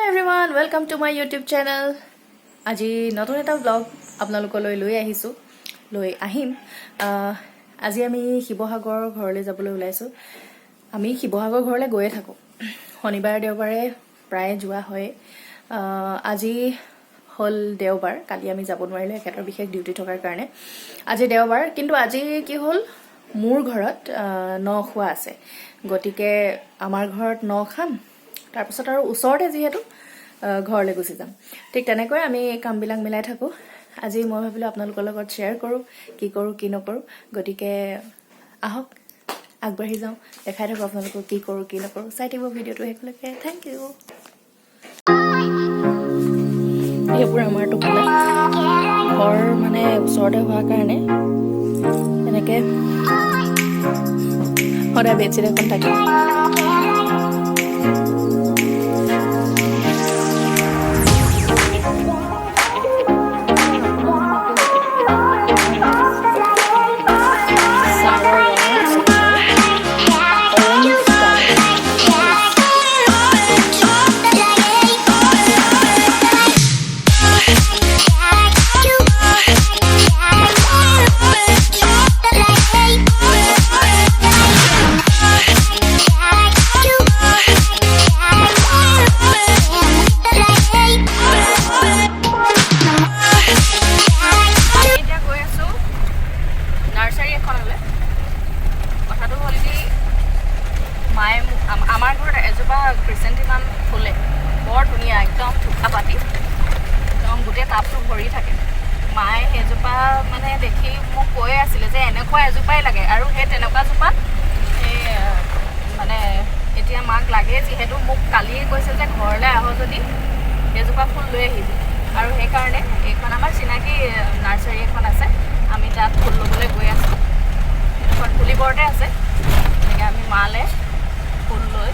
Hello everyone, welcome to my YouTube channel. আজি নতুন এটা ব্লগ আপোনালোকলৈ লৈ আহিছো আজি আমি শিৱসাগৰ ঘৰলৈ যাবলৈ ওলাইছো আমি শিৱসাগৰ ঘৰলৈ গৈয়ে থাকো শনিবাৰ দেওবাৰে প্ৰায় যোৱা হয় আজি হল দেওবাৰ কালি আমি যাব নোৱাৰিলে একেটাৰ বিশেষ ডিউটি থকাৰ কাৰণে আজি দেওবাৰ কিন্তু আজি কি হল মোৰ ঘৰত ন খোৱা আছে গটিকে আমাৰ ঘৰত ন খাম তাৰ পিছত আৰু ওচৰতে যেহেতু ঘৰলৈ গুচি যাম ঠিক তেনেকৈ আমি কামবিলাক মিলাই থাকো আজি মই ভাবিলো আপোনালোকৰ লগত শেয়াৰ কৰো কি নকৰো গটিকে আহক আগবাঢ়ি যাওঁ দেখাই থাকো আপোনালোকক কি কৰো কি নকৰো চাই থাকিব ভিডিওটো হেকলৈকে থ্যাংক ইউ এইবোৰ আমাৰ টোপোলা ঘৰ মানে ওচৰতে হোৱাৰ কাৰণে এনেকে সদায় বেডশ্বীট এখন থাকে আমাৰ ঘৰত এজোপা ক্ৰিসেন্থেমাম ফুলে বৰ ধুনীয়া একদম থুকা পাতি একদম গোটেই টাবটো ভৰি থাকে মায়ে এজোপা মানে দেখি মোক কৈ আছিল যে এনেকুৱা এজোপাই লাগে আৰু হে তেনেকুৱা জোপা মানে এতিয়া মাক লাগে যিহেতু মোক কালি কৈছে যে ঘৰলৈ আহ যদি এজোপা ফুল লৈ আহিবি আৰু সেই কাৰণে এইখন আমাৰ চিনাকি নাৰ্সাৰী এখন আছে আমি তাত ফুল ল'বলৈ গৈ আছো এখন ফুলিবৰতে আছে এনেকৈ আমি মালে ফুল লৈ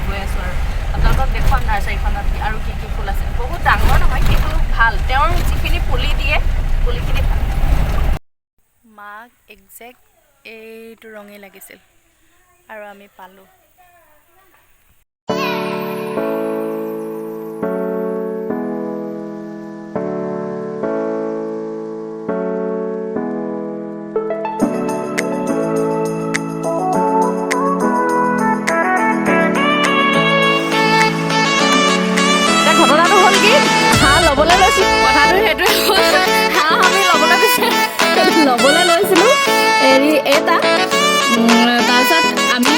গৈ আছো আৰু আপোনালোকক দেখুৱাম নাৰ্চাৰীখনত আৰু কি কি ফুল আছে বহুত ডাঙৰ নহয় কিন্তু ভাল তেওঁৰ যিখিনি পুলি দিয়ে পুলিখিনি ভাল মাক একজেক্ট এইটো ৰঙেই লাগিছিল আৰু আমি পালোঁ ল'বলৈ লৈছিলোঁ হেৰি এটা তাৰপিছত আমি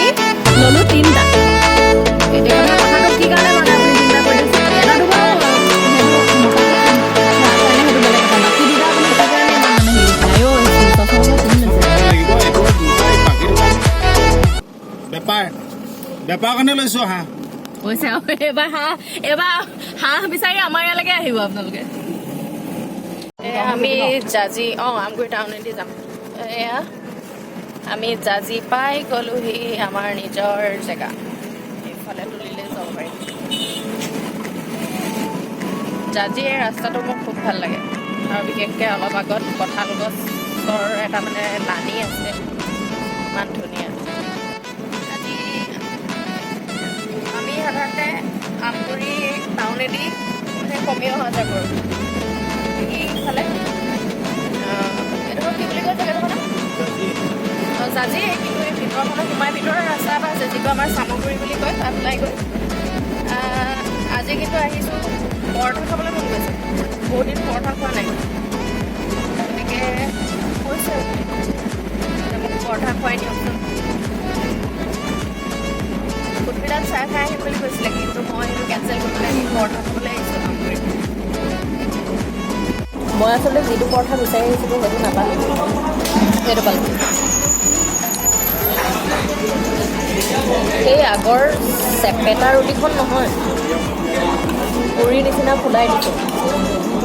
ল'লোঁ তিনিটা এতিয়া কথাটো কি কাৰণে মানে আপুনি চিন্তা কৰি আছে এটা দুটা বেপাৰ কাৰণে লৈছো হাঁহ কৈছে আৰু এইবাৰ হাঁহ বিচাৰি আমাৰ ইয়ালৈকে আহিব আপোনালোকে আমি জাজি আমগুৰি টাউনেদি যাম এয়া আমি জাজি পাই গ'লোহি আমাৰ নিজৰ জেগা এইফালে তুলিলে যাব পাৰি জাজিৰ ৰাস্তাটো মোৰ খুব ভাল লাগে আৰু বিশেষকৈ অলপ আগত কঁঠাল গছৰ এটা মানে লানি আছে ইমান ধুনীয়া আজি আমি সাধাৰণতে আমগুৰি টাউনেদি মানে কমেই অহা যায় কৰোঁ এইফালে এইডোখৰ কি বুলি কয় জেগাডোখৰ জাজি কিন্তু এই ভিতৰখনত সোমাই ভিতৰৰ ৰাস্তা এটা আছে যিটো আমাৰ চামগুৰি বুলি কয় তাত ওলাই গৈ আজি কিন্তু আহিছোঁ পৰঠা খাবলৈ মন গৈছে বহুত দিন পৰঠা খোৱা নাই গতিকে কৈছে মোক পৰঠা খুৱাই দিয়কচোন ফুটবিলত চাহ খাই আহিম বুলি কৈছিলে কিন্তু মই সেইটো কেঞ্চেল কৰি পেলাই পৰঠা খাবলৈ আহিছোঁ আমগুৰিত মই আচলতে যিটো পৰঠা বিচাৰি আহিছিলোঁ সেইটো নাপালোঁ সেইটো পালোঁ সেই আগৰ চেপেটা ৰুটিখন নহয় পুৰিৰ নিচিনা ফুলাই দিছোঁ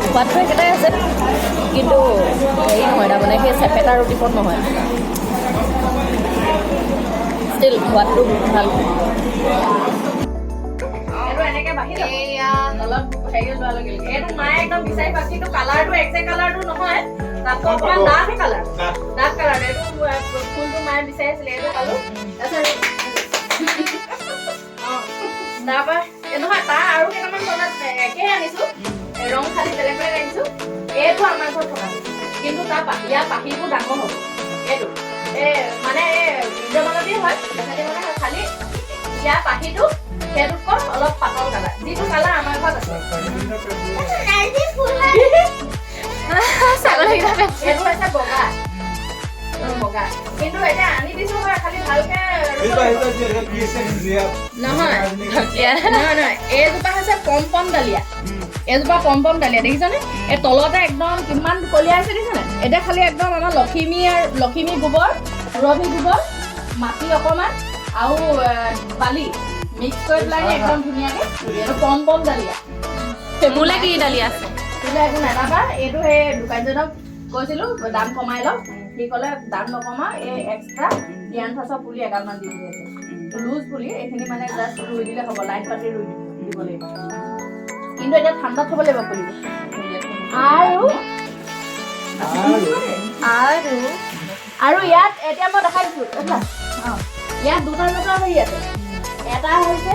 সোৱাদটো একেটাই আছে কিন্তু হেৰি নহয় তাৰমানে সেই চেপেটা ৰুটিখন নহয় ষ্টিল সোৱাদটো ভাল অলপ হেৰি লোৱা লাগিল এইটো মায়ে একদম বিচাৰি পাইছে কিন্তু কালাৰটো একজেক্ট কালাৰটো নহয় তাতকৈ অকণমান ডাঠ কালাৰ এইটো ফুলটো মায়ে বিচাৰি আছিলে এইটো পালোঁ তাৰপিছত তাৰপৰা নহয় তাৰ আৰু কেইটামান বজাত একেই আনিছো ৰং খালি বেলেগ বেলেগ আনিছো এইটো আমাৰ ঘৰত থকা কিন্তু তাৰ ইয়াৰ পাখিবোৰ ডাঙৰ হ'ব এইটো মানে ইন্দ্ৰমালতী হয় দেখাতে মানে খালি ইয়াৰ পাখিটো সেইটোতকৈ অলপ পাতল কালাৰ যিটো কালাৰ আমাৰ ঘৰত আছে এইটো হৈছে বগা বগা কিন্তু এতিয়া আনি দিছো হয় খালি ভালকে নহয় নহয় এইজোপা হৈছে পম ডালিয়া এজোপা পম ডালিয়া দেখিছানে এই তলতে একদম কিমান কলিয়া আছে দেখিছানে এতিয়া খালি একদম আমাৰ লখিমী গোবৰ সুৰভি গোবৰ মাটি অকণমান আৰু বালি মিক্স কৰি পেলাই একদম ধুনীয়াকে এইটো পম ডালিয়া মোলে কি ডালিয়া আছে তোলে একো নানাবা এইটো সেই দোকানজনক কৈছিলো দাম কমাই লওক সি ক'লে দাম নকমা এই এক্সট্ৰা ডিয়ানথাছৰ পুলি এগালমান দি দিছে লুজ পুলি এইখিনি মানে জাষ্ট ৰুই দিলে হ'ব লাইট পাতি ৰুই দিব লাগিব কিন্তু এতিয়া ঠাণ্ডাত থ'ব লাগিব পুলি আৰু ইয়াত এতিয়া মই দেখাই দিছো ইয়াত দুটা হেৰি আছে এটা হৈছে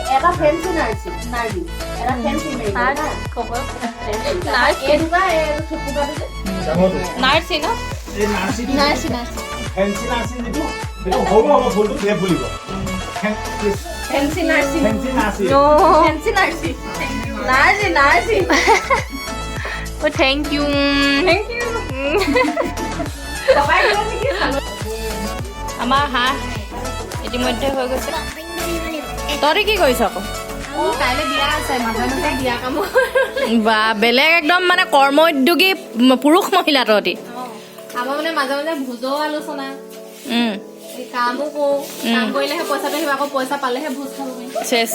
এটা ফেন্সি নাৰ্জি এটা ফেন্সি নাৰ্ছি ন থেংক ইউ আমাৰ হাঁহ ইতিমধ্যে হৈ গৈছে তহঁতি কি কৰিছ আকৌ কাইলৈ বিয়া আছে মাজে মাজে বিয়া কাম বা বেলেগ একদম মানে কৰ্ম উদ্যোগী পুৰুষ মহিলা তহঁতি আমাৰ মানে মাজে মাজে ভোজৰ আলোচনা কামো কৰো কাম কৰিলেহে পইচাটো আহিব আকৌ পইচা পালেহে ভোজ খাব পাৰিম চেচ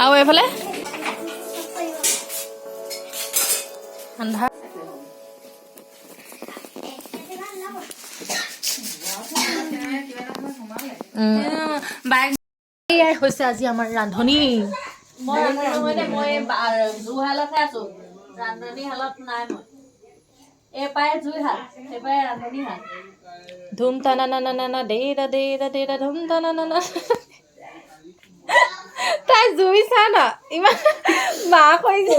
আৰু এইফালে আন্ধাৰ হৈছে আজি আমাৰ ৰান্ধনি মই জুহালতহে আছো ৰান্ধনী শালত নাই মই এই পায় জুইশাল সেইপাই ৰান্ধনী শাল ধুম টানা না না না দেৰা ধুম টানা না তাই জুই চা না ইমান মাক হৈছে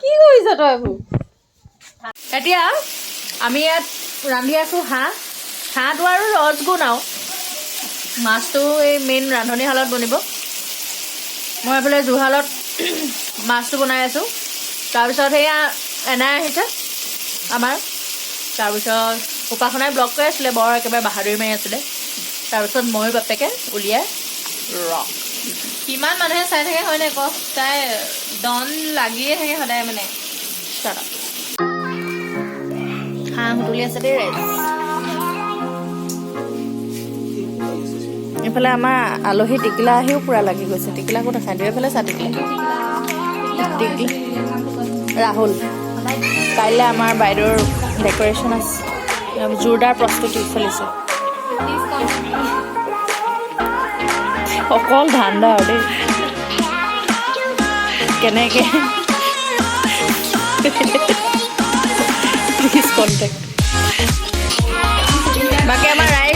কি কৰিছ তই এইবোৰ এতিয়া আমি ইয়াত ৰান্ধি আছো হাঁহটো আৰু ৰসগুণ আৰু মাছটো এই মেইন ৰান্ধনীশালত বনিব মই এইফালে জুহালত মাছটো বনাই আছোঁ তাৰপিছত সেয়া এনাই আহিছে আমাৰ তাৰপিছত উপাসনাই ব্লগ কৰি আছিলে বৰ একেবাৰে বাহাদুৰি মাৰি আছিলে তাৰপিছত মই বাপেকে উলিয়াই কিমান মানুহে চাই থাকে হয় নাই কওক তাই ডন লাগিয়ে থাকে সদায় মানে হাঁহ তুলি আছে দেই ৰাইজ এইফালে আমাৰ আলহী টিকিলা আহিও পূৰা লাগি গৈছে টিকিলাকো দেখাই দিওঁ এইফালে চা টিকিলা ৰাহুল কাইলৈ আমাৰ বাইদেউৰ ডেক'ৰেশ্যন আছে জোৰদাৰ প্ৰস্তুতি চলিছে অকল ধান্দা আৰু দেই কেনেকৈ প্লিজ কণ্টেক্ট বাকী আমাৰ ৰাইজ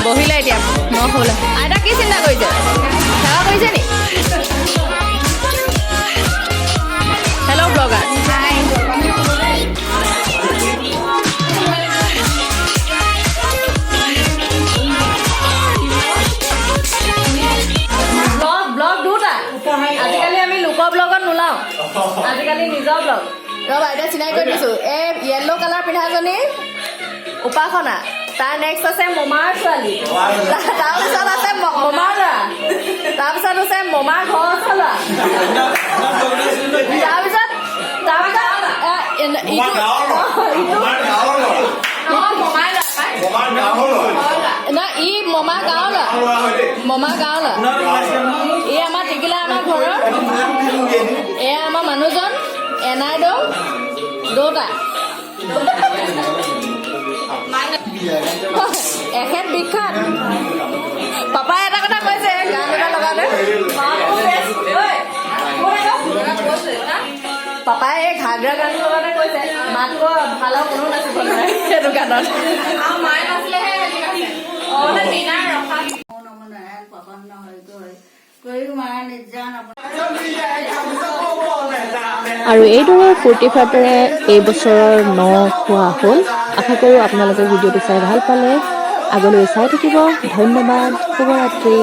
বহিলে এতিয়া মই হ'ল আইতা কি চিন্তা কৰিছে সেৱা কৰিছে নি হেল্ল' ব্লগাৰ ব্লগ দুটা আজিকালি আমি লোকৰ ব্লগত নোলাওঁ আজিকালি নিজৰ ব্লগ ৰ'বা এতিয়া চিনাকি কৰি দিছোঁ এই য়েল্ল' কালাৰ পিন্ধাজনী উপাসনা তাৰ নেক্সট আছে মমাৰ ছোৱালী তাৰপিছত আছে মমাৰ ল'ৰা তাৰপিছত আছে মমাৰ ঘৰ চলোৱা তাৰপিছত না ই মমা গাঁও ল'ৰা এই আমাৰ টিকিলা আমাৰ ঘৰৰ এয়া আমাৰ মানুহজন এনাই দৌতা এখেত বিখ্যাত পাপাই এটা কথা কৈছে গান এটা লগালে পাপাই এই ঘাগৰা গান লগাতে কৈছে মাতকৈ ভাল কোনো নাচিব নোৱাৰে সেইটো গানত মায়ে নাছিলেহে আৰু এইদৰে ফূৰ্তি ফাৰ্তাৰে এই বছৰৰ ন খোৱা হ'ল। আশা কৰোঁ আপোনালোকে ভিডিঅ'টো চাই ভাল পালে। আগলৈ চাই থাকিব। ধন্যবাদ। শুভৰাত্ৰি।